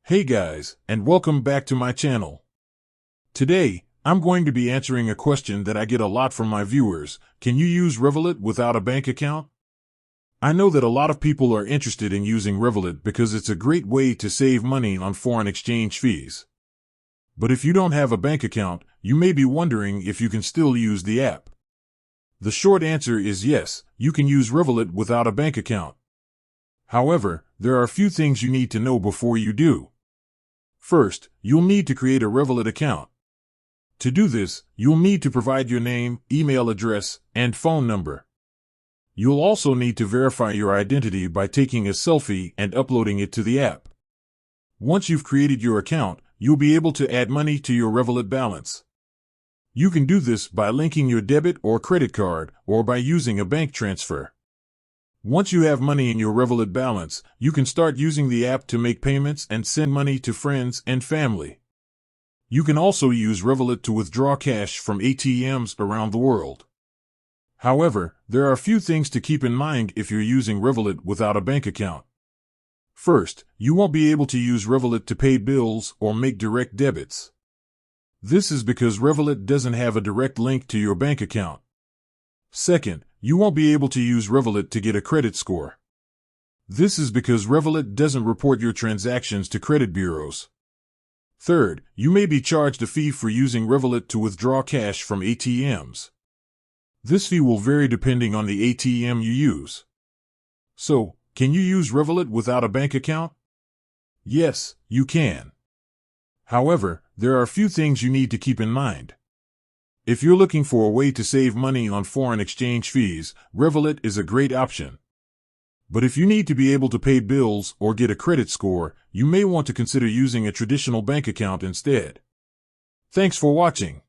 Hey guys, and welcome back to my channel. Today, I'm going to be answering a question that I get a lot from my viewers. Can you use Revolut without a bank account? I know that a lot of people are interested in using Revolut because it's a great way to save money on foreign exchange fees. But if you don't have a bank account, you may be wondering if you can still use the app. The short answer is yes, you can use Revolut without a bank account. However, there are a few things you need to know before you do. First, you'll need to create a Revolut account. To do this, you'll need to provide your name, email address, and phone number. You'll also need to verify your identity by taking a selfie and uploading it to the app. Once you've created your account, you'll be able to add money to your Revolut balance. You can do this by linking your debit or credit card or by using a bank transfer. Once you have money in your Revolut balance, you can start using the app to make payments and send money to friends and family. You can also use Revolut to withdraw cash from ATMs around the world. However, there are a few things to keep in mind if you're using Revolut without a bank account. First, you won't be able to use Revolut to pay bills or make direct debits. This is because Revolut doesn't have a direct link to your bank account. Second, you won't be able to use Revolut to get a credit score. This is because Revolut doesn't report your transactions to credit bureaus. Third, you may be charged a fee for using Revolut to withdraw cash from ATMs. This fee will vary depending on the ATM you use. So, can you use Revolut without a bank account? Yes, you can. However, there are a few things you need to keep in mind. If you're looking for a way to save money on foreign exchange fees, Revolut is a great option. But if you need to be able to pay bills or get a credit score, you may want to consider using a traditional bank account instead. Thanks for watching.